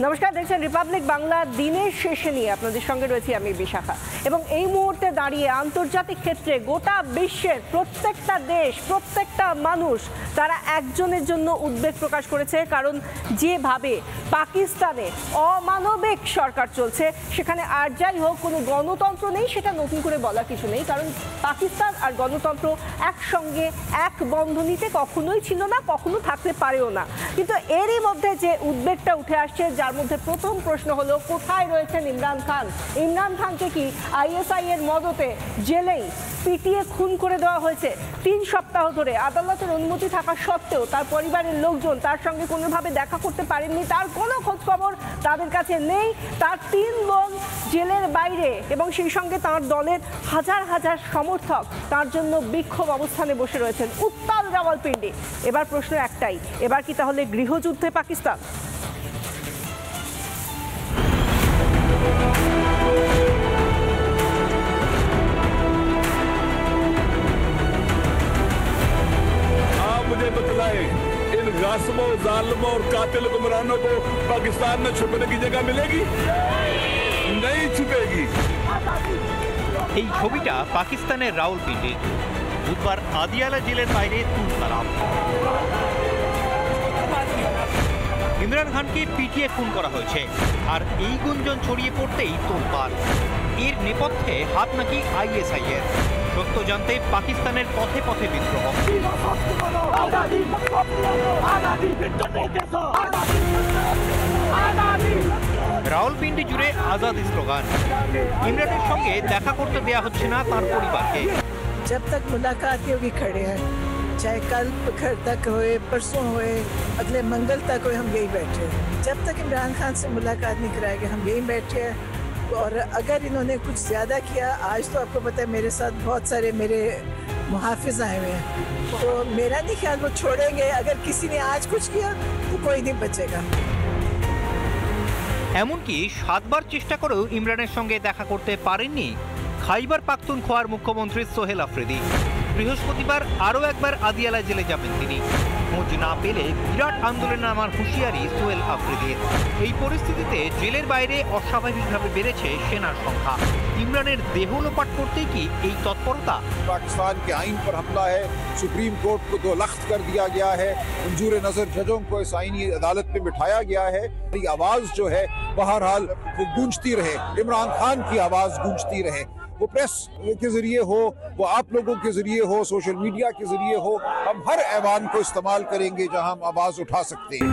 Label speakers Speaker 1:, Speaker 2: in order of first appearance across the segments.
Speaker 1: নমস্কার, দেখছেন রিপাবলিক বাংলা। দিনের শেষে নিয়ে আপনাদের সঙ্গে রয়েছি আমি বিশাখা। এবং এই মুহূর্তে দাঁড়িয়ে আন্তর্জাতিক ক্ষেত্রে গোটা বিশ্বের প্রত্যেকটা দেশ, প্রত্যেকটা মানুষ তারা একজনের জন্য উদ্বেগ প্রকাশ করেছে। কারণ যেভাবে পাকিস্তানে অমানবিক সরকার চলছে, সেখানে আর যাই হোক কোনো গণতন্ত্র নেই, সেটা নতুন করে বলা কিছু নেই। কারণ পাকিস্তান আর গণতন্ত্র একসঙ্গে এক বন্ধনীতে কখনোই ছিল না, কখনো থাকতে পারেও না। কিন্তু এরই মধ্যে যে উদ্বেগটা উঠে আসছে, যার মধ্যে প্রথম প্রশ্ন হলো কোথায় রয়েছেন ইমরান খান? ইমরান খানকে কি আইএসআই এর মদতে জেলেই পিটিয়ে খুন করে দেওয়া হয়েছে? 3 সপ্তাহ ধরে আদালতের অনুমতি থাকা সত্ত্বেও তার পরিবারের লোকজন তার সঙ্গে কোনোভাবে দেখা করতে পারেননি, তার কোনো খোঁজ খবর তাদের কাছে নেই। তার 3 বোন জেলের বাইরে এবং সেই সঙ্গে তার দলের হাজার হাজার সমর্থক তার জন্য বিক্ষোভ অবস্থানে বসে রয়েছেন উত্তাল রাওয়ালপিন্ডি। এবার প্রশ্ন একটাই, এবার কি তাহলে গৃহযুদ্ধে পাকিস্তান?
Speaker 2: मुझे बतलाए इन गासिबों, जालिमों और कातिल हुक्मरानों को पाकिस्तान में छुपने की जगह मिलेगी? नहीं छुपेगी।
Speaker 3: এই ছবিটা পাকিস্তানের রাওয়ালপিন্ডির। বুধবার আদিয়ালা জেলের বাইরে তুলকালাম। ইমরান খানকে পিটিয়ে খুন করা হয়েছে, আর এই গুঞ্জন ছড়িয়ে পড়তেই তোলপাড়। এর নেপথ্যে হাত নাকি আইএসআই এর। সত্য জানতে পাকিস্তানের পথে পথে বিদ্রোহ। রাওয়ালপিন্ডি জুড়ে আজাদি স্লোগান। ইমরানের সঙ্গে দেখা করতে দেয়া হচ্ছে না তার পরিবারকে।
Speaker 4: जब तक मुलाकात होगी खड़े हैं, चाहे कल खर तक होए, परसों होए, अगले मंगल तक होए, हम यही बैठे हैं। जब तक इमरान खान से मुलाकात नहीं कराएंगे, हम यही बैठे हैं। और अगर इन्होंने कुछ ज़्यादा किया, आज तो आपको पता है मेरे साथ बहुत सारे मेरे मुहाफिज आए हुए हैं, तो मेरा नहीं ख्याल वो छोड़ेंगे। अगर किसी ने आज कुछ किया तो कोई नहीं बचेगा।
Speaker 3: এমনকি 7 বার চেষ্টা করেও ইমরানের সঙ্গে দেখা করতে পারেননি খাইবার পাখতুনখোয়ার মুখ্যমন্ত্রী সোহেল আফ্রিদি। বৃহস্পতিবার আরও একবার আদিয়ালা জেলে যাবেন তিনি। খোঁজ না পেলে বিরাট আন্দোলনে নামার হুঁশিয়ারি সোহেল আফ্রিদির। এই পরিস্থিতিতে জেলের বাইরে অস্বাভাবিকভাবে বেড়েছে সেনার সংখ্যা। ইমরানের দেহ লোপাট করতেই কি এই তৎপরতা?
Speaker 5: पाकिस्तान के आइन पर हमला है, सुप्रीम कोर्ट को 2 लख्त कर दिया गया है, मंजूर नजर जजों को इस आईनी अदालत में बिठाया गया है। ये आवाज जो है बहरहाल वो गूंजती रहे, इमरान खान की आवाज गूंजती रहे। वो प्रेस के जरिए हो, वो आप लोगों के जरिए हो, सोशल मीडिया के जरिए हो, हम हर ऐवान को इस्तेमाल करेंगे जहां हम आवाज उठा सकते हैं।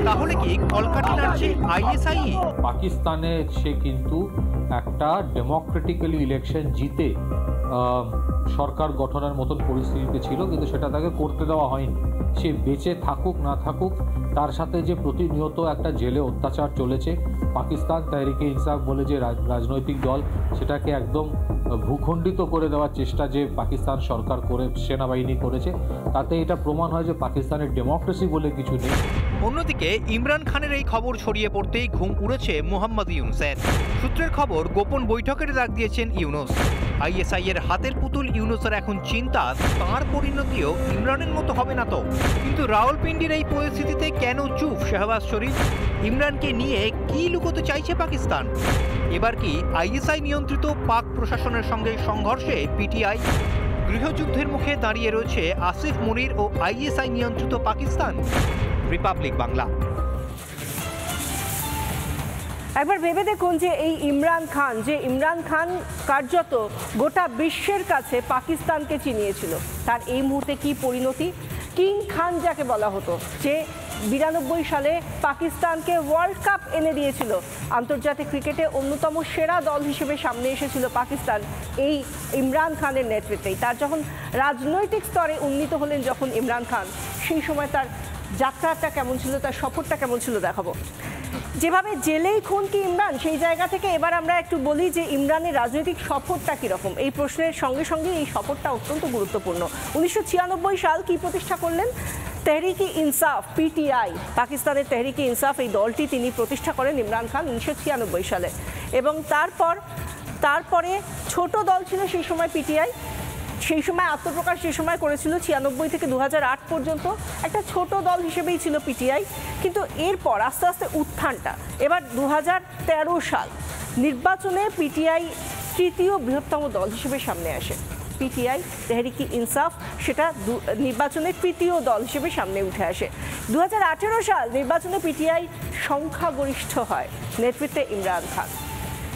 Speaker 3: তাহলে কি কলকাতা নাচে আইএসআই?
Speaker 6: পাকিস্তানে সে কিন্তু একটা ডেমোক্রেটিক্যালি ইলেকশন জিতে সরকার গঠনের মতন পরিস্থিতিতে ছিল, কিন্তু সেটা তাকে করতে দেওয়া হয়নি। সে বেঁচে থাকুক না থাকুক, তার সাথে যে প্রতিনিয়ত একটা জেলে অত্যাচার চলেছে, পাকিস্তান তেহরিকে ইনসাফ বলে যে রাজনৈতিক দল, সেটাকে একদম ভূখণ্ডিত করে দেওয়ার চেষ্টা যে পাকিস্তান সরকার করে, সেনাবাহিনী করেছে, তাতে এটা প্রমাণ হয় যে পাকিস্তানের ডেমোক্রেসি বলে কিছু নেই।
Speaker 3: অন্যদিকে ইমরান খানের এই খবর ছড়িয়ে পড়তেই ঘুম উড়েছে মোহাম্মদ ইউনুসের। সূত্রের খবর, গোপন বৈঠকের ডাক দিয়েছেন ইউনুস। আইএসআই এর হাতের পুতুল ইউনুসের এখন চিন্তা তাঁর পরিণতিও ইমরানের মতো হবে না তো। কিন্তু রাওয়ালপিন্ডির এই পরিস্থিতিতে কেন চুপ শাহবাজ শরীফ? ইমরানকে নিয়ে কি লুকোতে চাইছে পাকিস্তান? এবার কি আইএসআই নিয়ন্ত্রিত পাক প্রশাসনের সঙ্গে সংঘর্ষে পিটিআই? গৃহযুদ্ধের মুখে দাঁড়িয়ে রয়েছে আসিফ মনির ও আইএসআই নিয়ন্ত্রিত পাকিস্তান। রিপাবলিক বাংলা।
Speaker 1: একবার ভেবে দেখুন যে এই ইমরান খান কার্যত গোটা বিশ্বের কাছে পাকিস্তানকে চিনিয়েছিল, তার এই মুহূর্তে কি পরিণতি? কিং খান যাকে বলা হতো, যে 92 সালে পাকিস্তানকে ওয়ার্ল্ড কাপ এনে দিয়েছিল, আন্তর্জাতিক ক্রিকেটে অন্যতম সেরা দল হিসেবে সামনে এসেছিল পাকিস্তান এই ইমরান খানের নেতৃত্বেই। তার যখন রাজনৈতিক স্তরে উন্নীত হলেন যখন ইমরান খান, সেই সময় তার যাত্রাটা কেমন ছিল, তার সফরটা কেমন ছিল দেখাবো। যেভাবে জেলেই খুন কি ইমরান, সেই জায়গা থেকে এবার আমরা একটু বলি যে ইমরানের রাজনৈতিক সফরটা কীরকম। এই প্রশ্নের সঙ্গে সঙ্গে এই সফরটা অত্যন্ত গুরুত্বপূর্ণ। 1996 সাল কি প্রতিষ্ঠা করলেন? তেহরিকে ইনসাফ, পিটিআই, পাকিস্তানের তেহরিকে ইনসাফ, এই দলটি তিনি প্রতিষ্ঠা করেন ইমরান খান 1996 সালে। এবং তারপরে ছোট দল ছিল সেই সময় পিটিআই, সেই সময় আত্মপ্রকাশ যে সময় করেছিল 96 থেকে 2008 পর্যন্ত একটা ছোট দল হিসেবেই ছিল পিটিআই, কিন্তু এরপর আস্তে আস্তে উত্থানটা। এবার 2013 সাল নির্বাচনে পিটিআই তৃতীয় বৃহত্তম দল হিসেবে সামনে আসে। পিটিআই তেহরিকি ইনসাফ সেটা নির্বাচনের তৃতীয় দল হিসেবে সামনে উঠে আসে। 2018 সাল নির্বাচনে পিটিআই সংখ্যাগরিষ্ঠ হয় নেতৃত্বে ইমরান খান।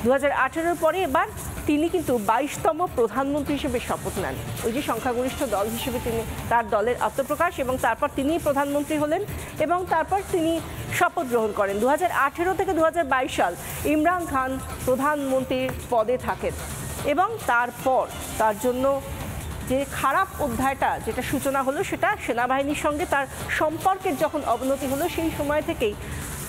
Speaker 1: 2018 পরে এবার তিনি কিন্তু 22তম প্রধানমন্ত্রী হিসেবে শপথ নেন। ওই যে সংখ্যাগরিষ্ঠ দল হিসেবে তিনি তার দলের আত্মপ্রকাশ, এবং তারপর তিনিই প্রধানমন্ত্রী হলেন এবং তারপর তিনি শপথ গ্রহণ করেন। 2018 থেকে 2022 সাল ইমরান খান প্রধানমন্ত্রীর পদে থাকেন এবং তারপর তার জন্য যে খারাপ অধ্যায়টা যেটা সূচনা হলো সেটা সেনাবাহিনীর সঙ্গে তার সম্পর্কের যখন অবনতি হলো সেই সময় থেকেই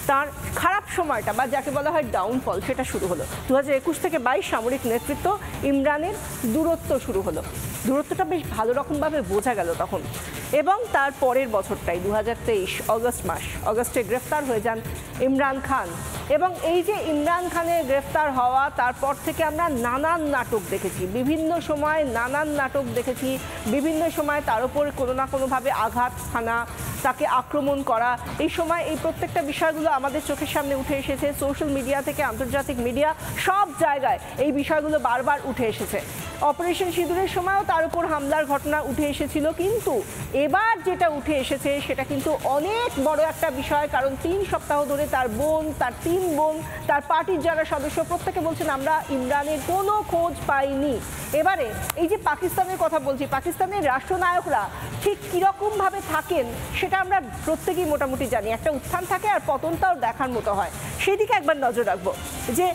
Speaker 1: তার খারাপ সময়টা বা যাকে বলা হয় ডাউনফল সেটা শুরু হলো। 2021 থেকে 22 সামরিক নেতৃত্ব ইমরানের দূরত্ব শুরু হলো। দূরত্বটা বেশ ভালো রকমভাবে বোঝা গেল তখন। এবং তার পরের বছরটাই 2023 অগস্টে গ্রেফতার হয়ে যান ইমরান খান। এবং এই যে ইমরান খানের গ্রেফতার হওয়া, তারপর থেকে আমরা নানান নাটক দেখেছি, বিভিন্ন সময় নানান নাটক দেখেছি, বিভিন্ন সময় তার উপর কোনো না কোনোভাবে আঘাত হানা, তাকে আক্রমণ করা। এই সময় এই প্রত্যেকটা বিষয়গুলো আমাদের চোখের সামনে উঠে এসেছে। সোশ্যাল মিডিয়া থেকে আন্তর্জাতিক মিডিয়া সব জায়গায় এই বিষয়গুলো বারবার উঠে এসেছে। অপারেশন সিঁদুরের সময়ও তার উপর হামলার ঘটনা উঠে এসেছিল, কিন্তু এবার যেটা উঠে এসেছে সেটা কিন্তু অনেক বড় একটা বিষয়। কারণ 3 সপ্তাহ ধরে তার বোন, তার 3 বোন, তার পার্টির যারা সদস্য প্রত্যেকে বলছেন আমরা ইমরানের কোনো খোঁজ পাইনি। এবারে এই যে পাকিস্তানের কথা বলছি, পাকিস্তানের রাষ্ট্রনায়করা ঠিক কীরকমভাবে থাকেন সেটা আমরা প্রত্যেকেই মোটামুটি জানি। একটা উত্থান থাকে আর পতনটাও দেখার মতো হয়, সেদিকে একবার নজর রাখবো যে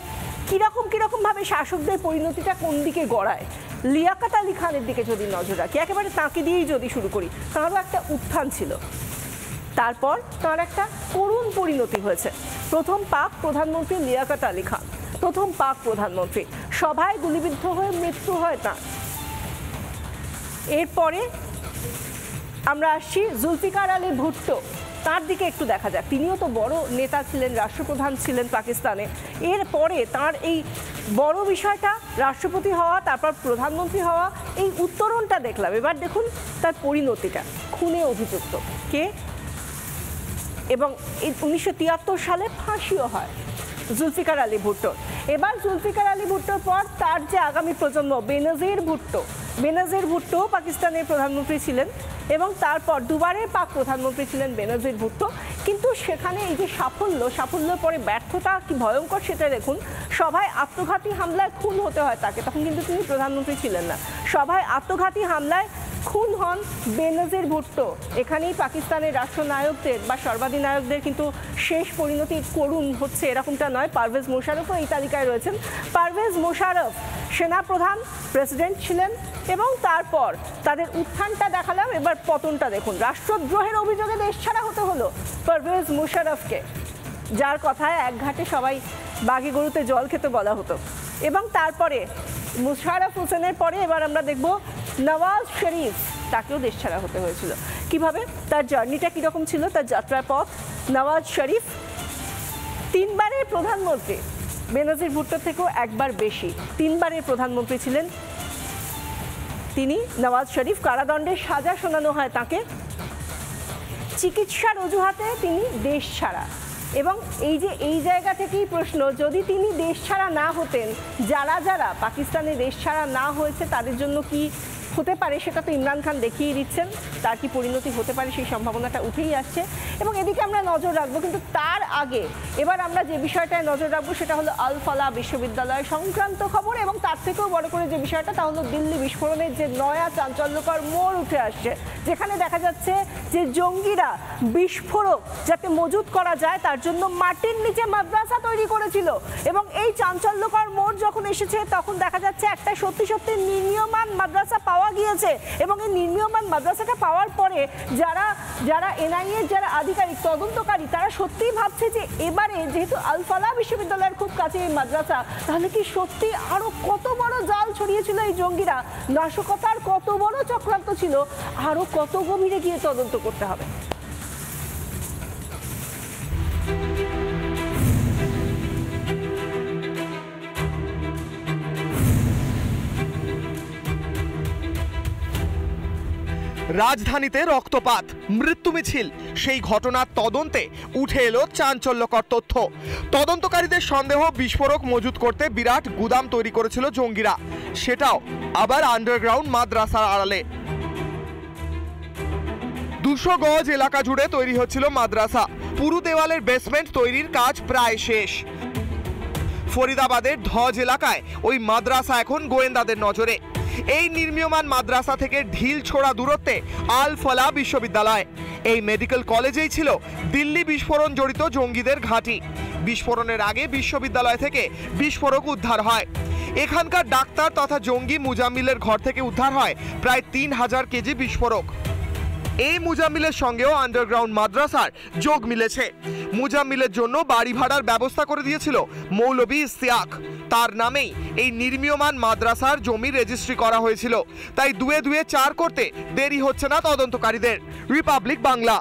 Speaker 1: কিরকমভাবে শাসকদের পরিণতিটা কোন দিকে গড়ায়। লিয়াকত আলী খানের দিকে যদি নজর রাখি, একেবারে তাকে দিয়েই যদি শুরু করি, তারও একটা উত্থান ছিল, তারপর তার একটা করুণ পরিণতি হয়েছে। প্রথম পাক প্রধানমন্ত্রী লিয়াকত আলী খান, প্রথম পাক প্রধানমন্ত্রী, সভায় গুলিবিদ্ধ হয়ে মৃত্যু হয় তার। এরপরে আমরা আসছি জুলফিকার আলী ভুট্টো, তার দিকে একটু দেখা যাক। তিনিও তো বড় নেতা ছিলেন, রাষ্ট্রপ্রধান ছিলেন পাকিস্তানে। এরপরে তার এই বড় বিষয়টা রাষ্ট্রপতি হওয়া, তারপর প্রধানমন্ত্রী হওয়া, এই উত্তরণটা দেখলাম। এবার দেখুন তার পরিণতিটা, খুনে অভিযুক্ত কে, এবং 1973 সালে ফাঁসিও হয় জুলফিকার আলী ভুট্টোর। এবার জুলফিকার আলী ভুট্টোর পর তার যে আগামী প্রজন্ম বেনজির ভুট্টো পাকিস্তানের প্রধানমন্ত্রী ছিলেন এবং তারপর দুবারের পাক প্রধানমন্ত্রী ছিলেন বেনজির ভুট্টো। কিন্তু সেখানে এই যে সাফল্যের পরে ব্যর্থতা কি ভয়ঙ্কর সেটা দেখুন। সভায় আত্মঘাতী হামলায় খুন হতে হয় তাকে, তখন কিন্তু তিনি প্রধানমন্ত্রী ছিলেন না। সভায় আত্মঘাতী হামলায় খুন হন বেনজির ভুট্টো। এখানেই পাকিস্তানের রাষ্ট্রনায়কদের বা সর্বাধিনায়কদের কিন্তু শেষ পরিণতি করুণ হচ্ছে এরকমটা নয়। পারভেজ মোশাররফও এই তালিকায় রয়েছেন। পারভেজ মোশাররফ সেনাপ্রধান, প্রেসিডেন্ট ছিলেন এবং তারপর তাদের উত্থানটা দেখালাম। এবার পতনটা দেখুন। রাষ্ট্রদ্রোহের অভিযোগে দেশ ছাড়া হতে হলো পারভেজ মোশাররফকে, যার কথায় এক ঘাটে সবাই বাঘে গরুতে জল খেতে বলা হতো। এবং তারপরে মুশাররফ হোসেনের পরে এবার আমরা দেখব নওয়াজ শরীফ, তাকেও দেশ ছাড়া হতে হয়েছিল। কিভাবে তার জার্নিটা কীরকম ছিল, তার যাত্রার পথ। নওয়াজ শরীফ 3 বারের প্রধানমন্ত্রী, বেনজির ভুট্টো থেকেও একবার বেশি 3 বারের প্রধানমন্ত্রী ছিলেন তিনি। নওয়াজ শরীফ কারাদণ্ডের সাজা শোনানো হয় তাকে, চিকিৎসার অজুহাতে তিনি দেশ ছাড়া। এবং এই জায়গা থেকেই প্রশ্ন, যদি তিনি দেশ ছাড়া না হতেন, যারা পাকিস্তানে দেশ ছাড়া না হয়েছে তাদের জন্য কি হতে পারে সেটা তো ইমরান খান দেখিয়ে দিচ্ছেন। তার কি পরিণতি হতে পারে সেই সম্ভাবনাটা উঠেই আসছে এবং এদিকে আমরা নজর রাখবো। কিন্তু তার আগে এবার আমরা যে বিষয়টায় নজর রাখবো সেটা হলো আল ফালাহ বিশ্ববিদ্যালয় সংক্রান্ত খবর, এবং তার থেকেও বড় করে যে বিষয়টা তা হলো দিল্লি বিস্ফোরণের যে নয়া চাঞ্চল্যকর মোড় উঠে আসছে, যেখানে দেখা যাচ্ছে যে জঙ্গিরা বিস্ফোরক যাতে মজুত করা যায় তার জন্য মাটির নিচে মাদ্রাসা তৈরি করেছিল। এবং এই চাঞ্চল্যকর মোড় যখন এসেছে তখন দেখা যাচ্ছে একটা সত্যি নির্মীয়মান মাদ্রাসা পাওয়া গিয়েছে। এবং এই নির্মীয়মান মাদ্রাসাটা পাওয়ার পরে যারা এনআইএর যারা আধিকারিক তদন্তকারী তারা সত্যিই ভাবছে যে এবারে যেহেতু আল ফালাহ বিশ্ববিদ্যালয়ের খুব কাছে এই মাদ্রাসা, তাহলে কি সত্যি আরো কত বড় জাল ছড়িয়েছিল এই জঙ্গিরা, নাশকতার কত বড় চক্রান্ত ছিল, আরো কত গভীরে গিয়ে তদন্ত করতে হবে।
Speaker 7: রাজধানীতে রক্তপাত, মৃত্যু মিছিল, সেই ঘটনার তদন্তে উঠে এলো চাঞ্চল্যকর তথ্য। তদন্তকারীদের সন্দেহ বিস্ফোরক মজুত করতে বিরাট গুদাম তৈরি করেছিল জঙ্গিরা, সেটাও আবার আন্ডারগ্রাউন্ড মাদ্রাসার আড়ালে। 200 গজ এলাকা জুড়ে তৈরি হচ্ছিল মাদ্রাসা। পুরো দেওয়ালের বেসমেন্ট তৈরির কাজ প্রায় শেষ। ফরিদাবাদের ধজ এলাকায় ওই মাদ্রাসা এখন গোয়েন্দাদের নজরে। এই নির্মীয়মান মাদ্রাসা থেকে ঢিল ছোড়া দূরত্বে আল ফলা বিশ্ববিদ্যালয়। এই মেডিকেল কলেজেই ছিল দিল্লি বিস্ফোরণ জড়িত জঙ্গিদের ঘাঁটি। বিস্ফোরণের আগে বিশ্ববিদ্যালয় থেকে বিস্ফোরক উদ্ধার হয়। এখানকার ডাক্তার তথা জঙ্গি মুজাম্মিলের ঘর থেকে উদ্ধার হয় প্রায় 3000 কেজি বিস্ফোরক। এই মুজাম্মিলের সঙ্গেও আন্ডারগ্রাউন্ড মাদ্রাসার যোগ মিলেছে। মুজাম্মিলের জন্য বাড়ি ভাড়ার ব্যবস্থা করে দিয়েছিল মৌলভী ইস্তিয়াক। তার নামেই এই নির্মীয়মান মাদ্রাসার জমি রেজিস্ট্রি করা হয়েছিল। তাই দুয়ে দুয়ে 4 করতে দেরি হচ্ছে না তদন্তকারীদের। রিপাবলিক বাংলা।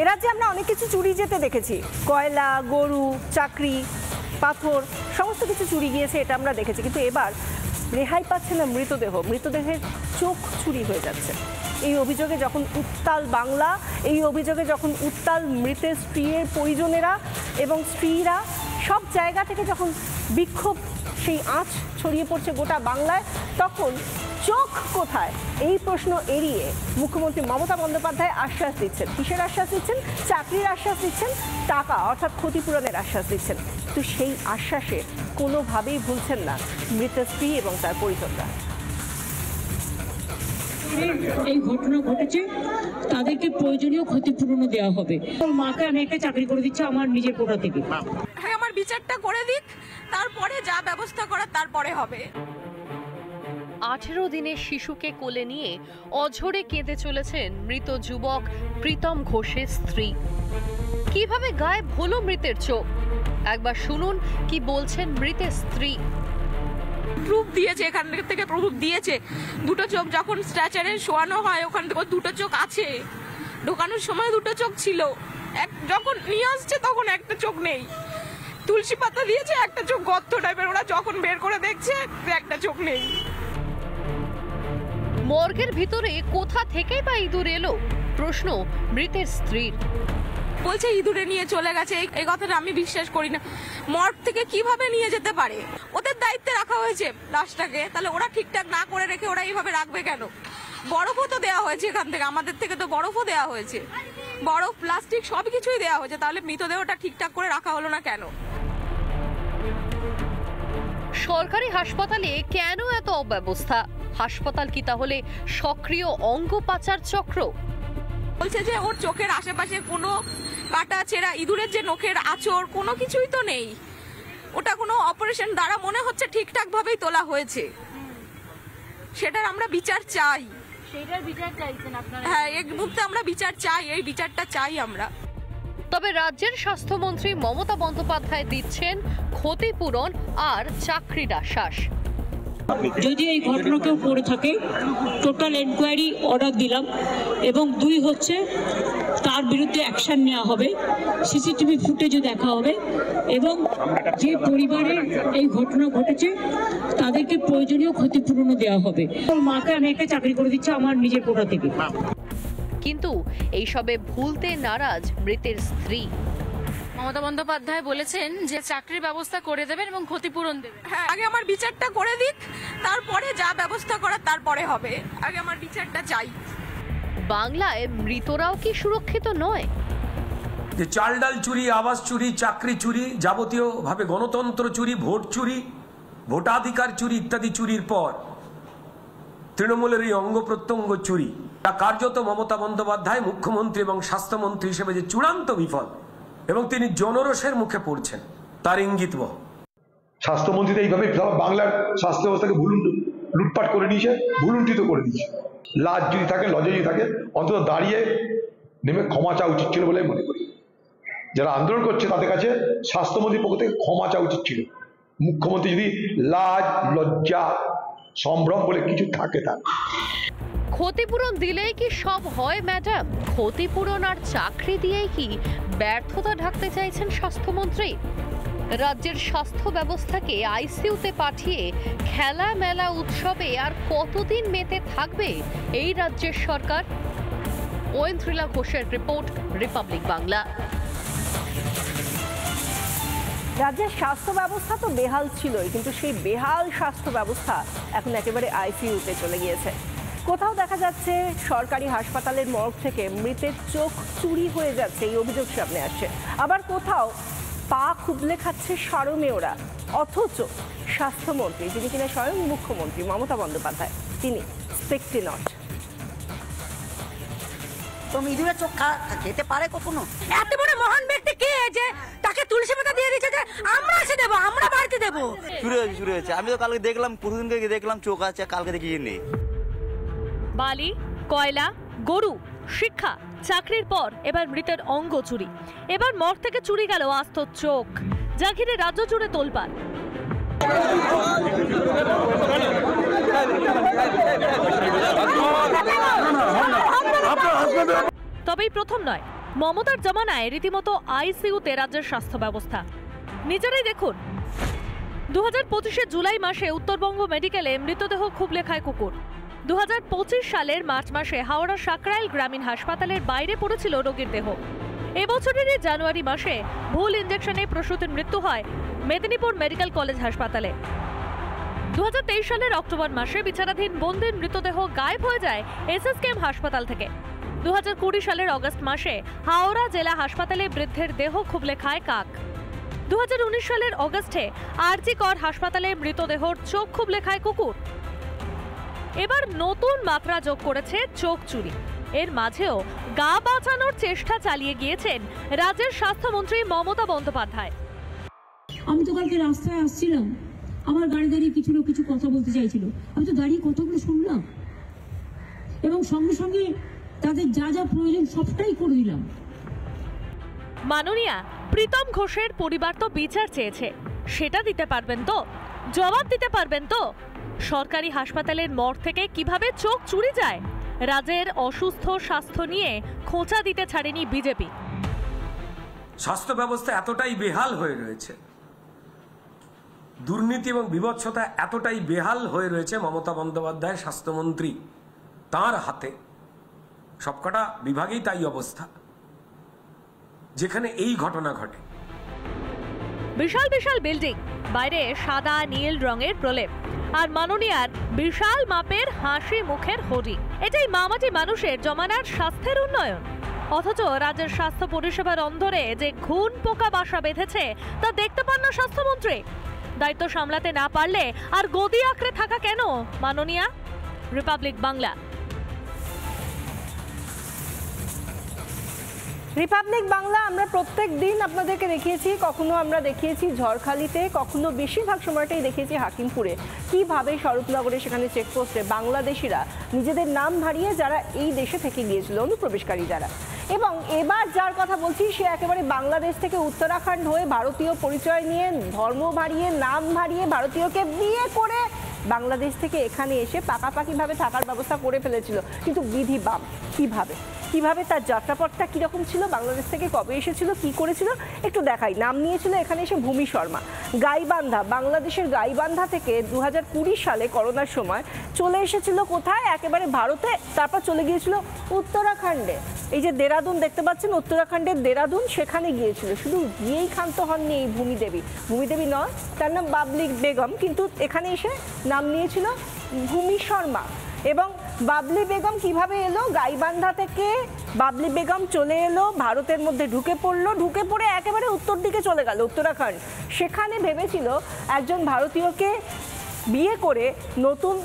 Speaker 1: এ রাজ্যে আমরা অনেক কিছু চুরি যেতে দেখেছি, কয়লা, গরু, চাকরি, পাথর, সমস্ত কিছু চুরি গিয়েছে, এটা আমরা দেখেছি। কিন্তু এবার রেহাই পাচ্ছে না মৃতদেহের চোখ চুরি হয়ে যাচ্ছে। এই অভিযোগে যখন উত্তাল বাংলা, এই অভিযোগে যখন উত্তাল মৃতের স্ত্রীর পরিজনেরা এবং স্ত্রীরা, সব জায়গা থেকে যখন বিক্ষোভ, সেই আঁচ ছড়িয়ে পড়ছে গোটা বাংলায়, তখন চোখ কোথায় এই প্রশ্ন এড়িয়ে মুখ্যমন্ত্রী মমতা বন্দ্যোপাধ্যায় আশ্বাস দিচ্ছেন। কিসের আশ্বাস দিচ্ছেন? চাকরির আশ্বাস দিচ্ছেন, টাকা অর্থাৎ ক্ষতিপূরণের আশ্বাস দিচ্ছেন। তো সেই আশ্বাসে কোনোভাবেই ভুলছেন না মৃতের স্ত্রী এবং তার পরিজনরা।
Speaker 8: এই ঘটনা ঘটেছে, তাদেরকে প্রয়োজনীয় ক্ষতিপূরণ দেওয়া হবে। ওর মাকে আমি একটা চাকরি করে দিচ্ছি আমার নিজের কোটা থেকে।
Speaker 9: হ্যাঁ, আমার বিচারটা করে দিক, তারপরে যা ব্যবস্থা করার তারপরে হবে।
Speaker 10: 18 দিনের শিশুকে কোলে নিয়ে অঝরে কেঁদে চলেছেন মৃত যুবক প্রীতম ঘোষের স্ত্রী। কিভাবে গায়েব হলো মৃতের চোখ, একবার শুনুন কি বলছেন মৃতের স্ত্রী।
Speaker 9: প্রুফ দিয়েছে, এখান থেকে প্রুফ দিয়েছে। দুটো চোখ যখন স্ট্রেচারে শোয়ানো হয় ওখান থেকে দুটো চোখ আছে, ঢোকানোর সময় দুটো চোখ ছিল, যখন নিয়ে আসছে তখন একটা চোখ নেই। তুলসী পাতা দিয়েছে, একটা চোখ গর্ত টাইপের, ওরা যখন বের করে দেখছে একটা চোখ নেই।
Speaker 10: মর্গের ভিতরে কোথা থেকে বা ইঁদুর এলো, প্রশ্ন মৃতের স্ত্রীর।
Speaker 9: বলছে ইঁদুরে নিয়ে চলে গেছে, এই কথাটা আমি বিশ্বাস করি না। মর্গ থেকে কিভাবে নিয়ে যেতে পারে? ওদের দায়িত্বে রাখা হয়েছে লাশটাকে, তাহলে ওরা ঠিকঠাক না করে রেখে ওরা এইভাবে রাখবে কেন? বরফও তো দেওয়া হয়েছে এখান থেকে, আমাদের থেকে তো বরফও দেওয়া হয়েছে, বরফ, প্লাস্টিক সবকিছুই দেওয়া হয়েছে, তাহলে মৃতদেহটা ঠিকঠাক করে রাখা হলো না কেন?
Speaker 10: সরকারি হাসপাতালে কেন এত অব্যবস্থা? হাসপাতাল কি তাহলে সক্রিয় অঙ্গ পাচার চক্র?
Speaker 9: বলছে যে ওর চোখের আশেপাশে কোনো কাটা ছেঁড়া, ইঁদুরের যে নখের আঁচড়, কোনো কিছুই তো নেই। ওটা কোনো অপারেশন দ্বারা মনে হচ্ছে ঠিকঠাক ভাবেই তোলা হয়েছে। সেটার আমরা বিচার চাই।
Speaker 10: সেটার বিচার চাইছেন আপনারা?
Speaker 9: হ্যাঁ, এই মুহূর্তে আমরা বিচার চাই, এই বিচারটা চাই আমরা।
Speaker 10: তবে রাজ্যের স্বাস্থ্যমন্ত্রী মমতা বন্দ্যোপাধ্যায় দিচ্ছেন ক্ষতিপূরণ আর চাকরির আশ্বাস।
Speaker 8: যদি এই ঘটনা কেউ করে থাকে টোটাল এনকোয়ারি অর্ডার দিলাম, এবং 2 হচ্ছে তার বিরুদ্ধে অ্যাকশন নেওয়া হবে, সিসিটিভি ফুটেজও দেখা হবে, এবং যে পরিবারের এই ঘটনা ঘটেছে তাদেরকে প্রয়োজনীয় ক্ষতিপূরণ দেওয়া হবে। ওর মাকে আমি একটা চাকরি করে দিচ্ছি আমার নিজের কোটা থেকে।
Speaker 10: কিন্তু এইসবে ভুলতে নারাজ মৃতের স্ত্রী।
Speaker 11: মমতা বন্দ্যোপাধ্যায় বলেছেন যে চাকরির ব্যবস্থা করে দেবেন এবং ক্ষতিপূরণ দেবেন।
Speaker 9: হ্যাঁ, আগে আমার বিচারটা করে দিক, তারপরে যা ব্যবস্থা করার তারপরে হবে। আগে আমার বিচারটা চাই।
Speaker 10: বাংলায় মৃতরাও কি সুরক্ষিত নয়?
Speaker 12: যে চাল ডাল চুরি, আবাস চুরি, চাকরি চুরি, যাবতীয়ভাবে গণতন্ত্র চুরি, ভোট চুরি, ভোটাধিকার চুরি ইত্যাদি চুরির পর তৃণমূলের এই অঙ্গ প্রত্যঙ্গ চুরি, তা কার্যত মমতা বন্দ্যোপাধ্যায় মুখ্যমন্ত্রী এবং স্বাস্থ্যমন্ত্রী হিসেবে যে চূড়ান্ত বিফল এবং তিনি জনরোষের মুখে পড়ছেন তার ইঙ্গিত বহ।
Speaker 13: স্বাস্থ্যমন্ত্রী এইভাবে বাংলার স্বাস্থ্য ব্যবস্থাকে লুটপাট করে নিয়েছে, ভুলুণ্ঠিত করে দিয়েছে। লাজ যদি থাকে, লজ্জা যদি থাকে, অন্তত দাঁড়িয়ে নেমে ক্ষমা চাওয়া উচিত ছিল বলে মনে করি। যারা আন্দোলন করছে তাদের কাছে স্বাস্থ্যমন্ত্রীর পক্ষ থেকে ক্ষমা চাওয়া উচিত ছিল। মুখ্যমন্ত্রী যদি লাজ, লজ্জা, সম্ভ্রম বলে কিছু থাকে তার।
Speaker 10: ক্ষতিপূরণ দিলেই কি সব হয় ম্যাডাম? ক্ষতিপূরণ আর চাকরি দিয়েই কি ব্যর্থতা ঢাকতে চাইছেন স্বাস্থ্যমন্ত্রী? রাজ্যের স্বাস্থ্য ব্যবস্থাকে আইসিইউতে পাঠিয়ে খেলা মেলা উৎসবে আর কতদিন মেতে থাকবে এই রাজ্যের সরকার? ঐন্দ্রিলা ঘোষের রিপোর্ট, রিপাবলিক বাংলা।
Speaker 1: রাজ্যের স্বাস্থ্য ব্যবস্থা তো বেহাল ছিলই, কিন্তু সেই বেহাল স্বাস্থ্য ব্যবস্থা এখন একেবারে আইসিইউতে চলে গিয়েছে। কোথাও দেখা যাচ্ছে সরকারি হাসপাতালের মর্গ থেকে মৃতের চোখ চুরি হয়ে যাচ্ছে, এই অভিযোগ সামনে আসছে। আবার কোথাও পা খুবলে খাচ্ছে শরমে ওরা, অথচ স্বাস্থ্যমন্ত্রী, যিনি কিনা স্বয়ং মুখ্যমন্ত্রী মমতা বন্দ্যোপাধ্যায়, তিনি স্পেক্টি নট।
Speaker 14: তো ইঁদুরের চোখ খেতে পারে কখনো?
Speaker 15: এত বড় মহান ব্যক্তি কে যে তাকে তুলসী পাতা দিয়ে দিচ্ছে যে আমরা এসে দেবো, আমরা বাড়িতে দেবো?
Speaker 16: শুরু হয়েছে। আমি তো কালকে দেখলাম, পরশুদিনকে দেখলাম চোখ আছে, কালকে দেখি নেই।
Speaker 10: বালি, কয়লা, গরু, শিক্ষা, চাকরির পর এবার মৃতের অঙ্গ চুরি। এবার মর্গ থেকে চুরি গেল আস্ত চোখ, যা ঘিরে রাজ্য জুড়ে তোলপাড়। তবেই প্রথম নয়, মমতার জমানায় রীতিমতো আইসিইউতে রাজ্যের স্বাস্থ্য ব্যবস্থা। নিজেরাই দেখুন, 2025 জুলাই মাসে উত্তরবঙ্গ মেডিকেলে মৃতদেহ খুবলে খায় কুকুর। 2025 সালের মার্চ মাসে হাওড়া সাকরাইল গ্রামীণ হাসপাতালের বাইরে পড়েছিল রোগীর দেহ। এবছরেরই জানুয়ারি মাসে ভুল ইঞ্জেকশনে প্রসূতির মৃত্যু হয় মেদিনীপুর মেডিকেল কলেজ হাসপাতালে। 2023 সালের অক্টোবর মাসে বিচারাধীন বন্দির মৃতদেহ গায়েব হয়ে যায় এসএসকেএম হাসপাতাল থেকে। 2020 সালের অগস্ট মাসে হাওড়া জেলা হাসপাতালে বৃদ্ধের দেহ খুবলে খায় কাক। 2019 সালের অগস্টে আরজি কর হাসপাতালে মৃতদেহর চোখ খুবলে খায় কুকুর। এবার নতুন মাত্রা যোগ করেছে চোখ চুরি। এর মাঝেও গা বাঁচানোর চেষ্টা চালিয়ে গিয়েছেন রাজ্যের স্বাস্থ্যমন্ত্রী মমতা বন্দ্যোপাধ্যায়।
Speaker 8: আমি তো কালকে রাস্তায় আসছিলাম, আমার গাড়ি দাঁড়িয়ে কিছু লোক কিছু কথা বলতে চাইছিল, আমি তো দাঁড়িয়ে কথাগুলো শুনলাম এবং সঙ্গে সঙ্গে তাদের যা যা প্রয়োজন সবটাই করে দিলাম।
Speaker 10: মাননীয়া প্রীতম ঘোষের পরিবার তো বিচার চেয়েছে, সেটা দিতে পারবেন তো? জবাব দিতে পারবেন তো? সরকারি হাসপাতালের মর্গ থেকে কিভাবে চোখ চুরি যায়? রাজ্যের অসুস্থ স্বাস্থ্য নিয়ে খোঁচা দিতে ছাড়েনি বিজেপি।
Speaker 12: স্বাস্থ্য ব্যবস্থা এতটাই বেহাল হয়ে রয়েছে, দুর্নীতি এবং বিভৎসতা এতটাই বেহাল হয়ে রয়েছে, মমতা বন্দ্যোপাধ্যায় স্বাস্থ্যমন্ত্রী, তার হাতে সবকটা বিভাগেই তাই অবস্থা, যেখানে এই ঘটনা ঘটে।
Speaker 10: বিশাল বিশাল বিল্ডিং, বাইরে সাদা নীল রঙের প্রলেপ, আর মাননীয়ার বিশাল মাপের হাসি মুখের হোর্ডিং। এটাই মামাটি মানুষের জমানার স্বাস্থ্যের উন্নয়ন। অথচ রাজ্যের স্বাস্থ্য পরিষেবার অন্দরে যে ঘুণ পোকা বাসা বেঁধেছে তা দেখতে পান না স্বাস্থ্যমন্ত্রী। দায়িত্ব সামলাতে না পারলে আর গদি আঁকড়ে থাকা কেন মাননীয়া? রিপাবলিক বাংলা।
Speaker 1: রিপাবলিক বাংলা আমরা প্রত্যেক দিন আপনাদেরকে দেখিয়েছি, কখনো আমরা দেখিয়েছি ঝড়খালিতে, কখনো বেশিরভাগ সময়টাই দেখিয়েছি হাকিমপুরে, কিভাবে স্বরূপনগরে সেখানে চেকপোস্টে বাংলাদেশিরা নিজেদের নাম হারিয়ে যারা এই দেশে থেকে গিয়েছিল, অনুপ্রবেশকারী যারা। এবং এবার যার কথা বলছি সে একেবারে বাংলাদেশ থেকে উত্তরাখণ্ড হয়ে ভারতীয় পরিচয় নিয়ে, ধর্ম ভারিয়ে, নাম ভারিয়ে, ভারতীয়কে বিয়ে করে বাংলাদেশ থেকে এখানে এসে পাকাপাকিভাবে থাকার ব্যবস্থা করে ফেলেছিল। কিন্তু বিধি বাম, কিভাবে তার যাত্রাপথটা কীরকম ছিল, বাংলাদেশ থেকে কবে এসেছিল, কি করেছিল একটু দেখাই। নাম নিয়েছিল এখানে এসে ভূমি শর্মা, গাইবান্ধা, বাংলাদেশের গাইবান্ধা থেকে 2020 সালে করোনার সময় চলে এসেছিল কোথায়, একেবারে ভারতে, তারপর চলে গিয়েছিল উত্তরাখণ্ডে। এই যে দেরাদুন দেখতে পাচ্ছেন, উত্তরাখণ্ডের দেরাদুন, সেখানে গিয়েছিল। শুধু গিয়েই ক্ষান্ত হননি এই ভূমিদেবী নয়, তার নাম বাবলি বেগম, কিন্তু এখানে এসে নাম নিয়েছিল ভূমি শর্মা। এবং বাবলি বেগম কিভাবে এলো, গাইবান্ধা থেকে বাবলি বেগম চলে এলো, ভারতের মধ্যে ঢুকে পড়ে একেবারে উত্তর দিকে চলে গেল উত্তরাখণ্ড। সেখানে ভেবেছিল একজন ভারতীয়কে বিয়ে করে নতুন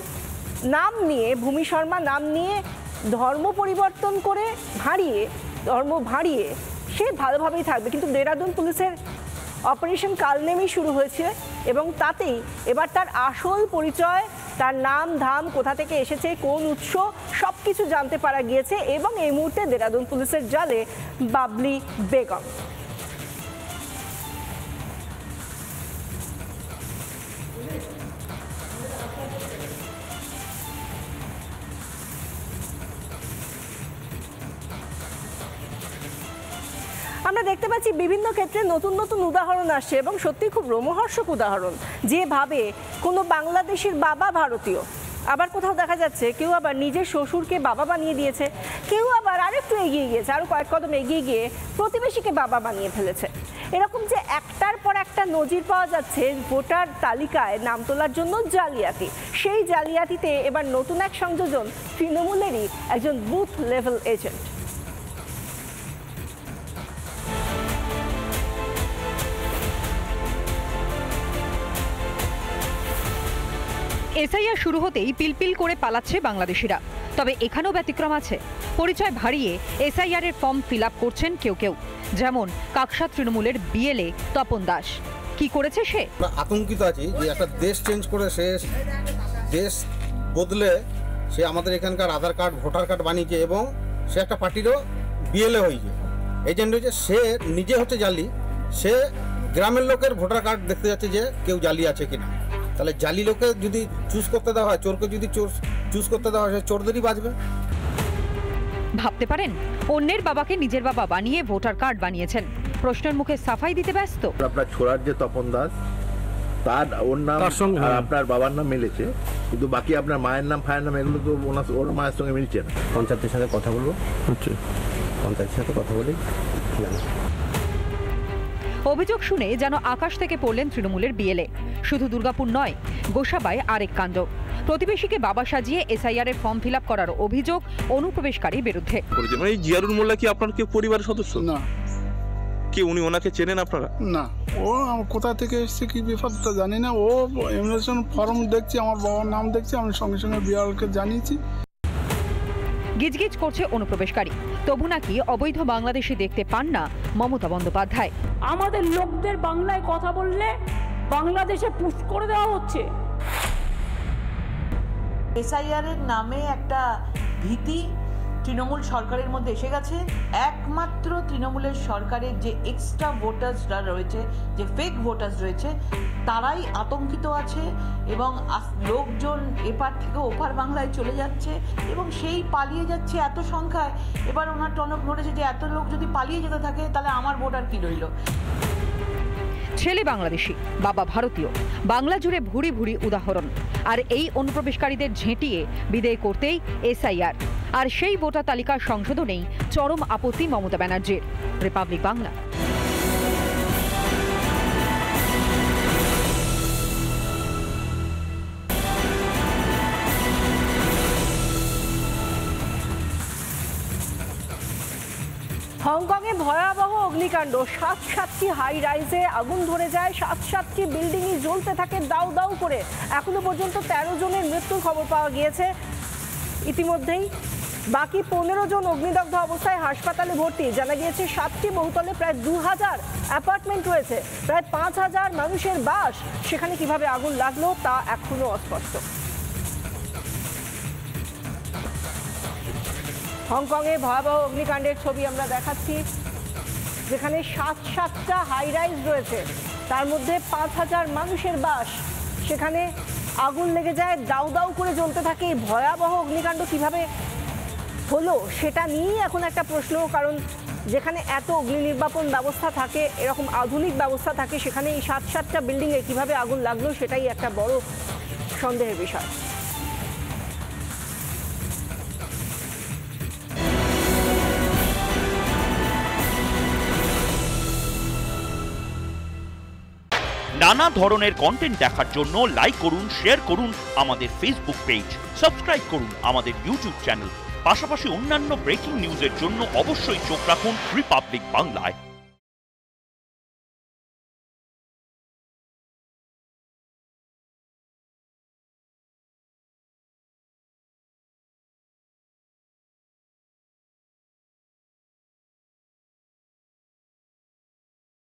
Speaker 1: নাম নিয়ে, ভূমি শর্মা নাম নিয়ে, ধর্ম পরিবর্তন করে ধর্ম ভাঁড়িয়ে সে ভালোভাবেই থাকবে। কিন্তু দেরাদুন পুলিশের অপারেশন কালনেমি শুরু হয়েছে এবং তাতেই এবার তার আসল পরিচয়, তার নাম ধাম, কোথা থেকে এসেছে, কোন উৎস, সব কিছু জানতে পারা গিয়েছে। এবং এই মুহূর্তে দেরাদুন পুলিশের জালে বাবলি বেগম। আমরা দেখতে পাচ্ছি বিভিন্ন ক্ষেত্রে নতুন নতুন উদাহরণ আসছে এবং সত্যি খুব রোমহর্ষক উদাহরণ, যেভাবে কোনো বাংলাদেশের বাবা ভারতীয়, আবার কোথাও দেখা যাচ্ছে কেউ আবার নিজের শ্বশুরকে বাবা বানিয়ে দিয়েছে, কেউ আবার আরেকটু এগিয়ে গিয়েছে, আরও কয়েক কদম এগিয়ে গিয়ে প্রতিবেশীকে বাবা বানিয়ে ফেলেছে। এরকম যে একটার পর একটা নজির পাওয়া যাচ্ছে ভোটার তালিকায় নাম তোলার জন্য জালিয়াতি, সেই জালিয়াতিতে এবার নতুন এক সংযোজন তৃণমূলেরই একজন বুথ লেভেল এজেন্ট।
Speaker 17: এসআইআর শুরু হতেই পিলপিল করে পালাচ্ছে বাংলাদেশিরা। তবে এখানেও ব্যতিক্রম আছে। পরিচয় ভারিয়ে এসআইআর এর ফর্ম ফিল আপ করছেন কেউ কেউ, যেমন কাকসা তৃণমূলের বিএলএ তপন দাস। কি করেছে সে?
Speaker 18: আতঙ্কিত আছি যে একটা দেশ চেঞ্জ করে সে দেশ বদলে সে আমাদের এখানকার আধার কার্ড ভোটার কার্ড বানিয়েছে এবং সে একটা পার্টিরও বিএলএ হয়েছে, এজেন্ট হয়েছে। সে নিজে হচ্ছে জালি, সে গ্রামের লোকের ভোটার কার্ড দেখতে যাচ্ছে যে কেউ জালি আছে কিনা। তাহলে জালি লোকে যদি চুজ করতে দেওয়া হয়, চোরকে যদি চুজ করতে দেওয়া হয়, চোরদেরই বাঁচবে।
Speaker 17: ভাবতে পারেন অন্যের বাবাকে নিজের বাবা বানিয়ে ভোটার কার্ড বানিয়েছেন। প্রশ্নের মুখে সাফাই দিতে ব্যস্ত।
Speaker 19: আপনার ছোড়ার যে তপন দাস, তার ওর নাম আর আপনার বাবার নাম মিলেছে, কিন্তু বাকি আপনার মায়ের নাম ফায়ের নাম এগুলো তো ওর মায়ের সঙ্গে মিলছে না।
Speaker 20: পঞ্চায়েতের সাথে কথা বলবো, পঞ্চায়েতের সাথে কথা বলি।
Speaker 17: অভিযোগ শুনে যেন আকাশ থেকে পড়লেন তৃণমূলের বিএলএ। শুধু দুর্গাপুর নয়, গোসাবায় আরেক কাণ্ড। প্রতিবেশীকে বাবা সাজিয়ে এসআইআর এর ফর্ম ফিল আপ করার অভিযোগ অনুপ্রবেশকারীর বিরুদ্ধে।
Speaker 21: এই জিয়ারুল মোল্লা কি আপনার কেউ পরিবারের সদস্য? না। কি উনি ওনাকে চেনেন আপনারা?
Speaker 22: না, ও কোথা থেকে এসছে কি ব্যাপারটা জানি না। ও ইমিগ্রেশন ফর্ম দেখছি, আমার বাবার নাম দেখছি, আমি সঙ্গে সঙ্গে বিআরকে জানিয়েছি।
Speaker 17: গিজগিজ করছে অনুপ্রবেশকারী, তবু নাকি অবৈধ বাংলাদেশি দেখতে পান না মমতা বন্দ্যোপাধ্যায়।
Speaker 23: আমাদের লোকদের বাংলায় কথা বললে বাংলাদেশে পুশ করে দেওয়া হচ্ছে।
Speaker 24: এসআইআর এর নামে একটা ভীতি তৃণমূল সরকারের মধ্যে এসে গেছে। একমাত্র তৃণমূলের সরকারের যে এক্সট্রা ভোটার্সরা রয়েছে, যে ফেক ভোটার্স রয়েছে, তারাই আতঙ্কিত আছে এবং লোকজন এপার থেকে ওপার বাংলায় চলে যাচ্ছে এবং সেই পালিয়ে যাচ্ছে এত সংখ্যায়। এবার ওনার টনক নড়েছে যে এত লোক যদি পালিয়ে যেতে থাকে তাহলে আমার ভোটার কি রইল।
Speaker 17: ছেলে বাংলাদেশি, বাবা ভারতীয়, বাংলা জুড়ে ভুরি ভুরি উদাহরণ। আর এই অনুপ্রবেশকারীদের ঝেঁটিয়ে বিদায় করতেই এসআইআর, আর সেই ভোটার তালিকার সংশোধনেই চরম আপত্তি মমতা ব্যানার্জির। রিপাবলিক বাংলা।
Speaker 1: হংকংয়ে ভয়াবহ অগ্নিকাণ্ড, 7টি হাই রাইজে আগুন ধরে যায়, 7টি বিল্ডিংই জ্বলতে থাকে দাউ দাউ করে। এখনো পর্যন্ত 13 জনের মৃত্যুর খবর পাওয়া গিয়েছে। ইতিমধ্যেই বাকি 15 জন অগ্নিদগ্ধ অবস্থায় হাসপাতালে ভর্তি। জানা গিয়েছে 7টি বহুতলে প্রায় 2000 অ্যাপার্টমেন্ট রয়েছে, প্রায় 5000 মানুষের বাস। সেখানে কিভাবে আগুন লাগলো তা এখনো অস্পষ্ট। হংকংয়ে ভয়াবহ অগ্নিকাণ্ডের ছবি আমরা দেখাচ্ছি, যেখানে 7টা হাই রাইজ রয়েছে, তার মধ্যে 5000 মানুষের বাস। সেখানে আগুন লেগে যায়, দাউ দাউ করে জ্বলতে থাকে। ভয়াবহ অগ্নিকাণ্ড কিভাবে হলো সেটা নিয়েই এখন একটা প্রশ্ন, কারণ যেখানে এত অগ্নি নির্বাপন ব্যবস্থা থাকে, এরকম আধুনিক ব্যবস্থা থাকে, সেখানে এই 7টা বিল্ডিংয়ে কিভাবে আগুন লাগলো সেটাই একটা বড় সন্দেহের বিষয়।
Speaker 25: নানা ধরনের কন্টেন্ট দেখার জন্য লাইক করুন, শেয়ার করুন আমাদের ফেসবুক পেজ, সাবস্ক্রাইব করুন আমাদের ইউটিউব চ্যানেল। পাশাপাশি অন্যান্য ব্রেকিং নিউজের জন্য অবশ্যই চোখ রাখুন রিপাবলিক বাংলায়।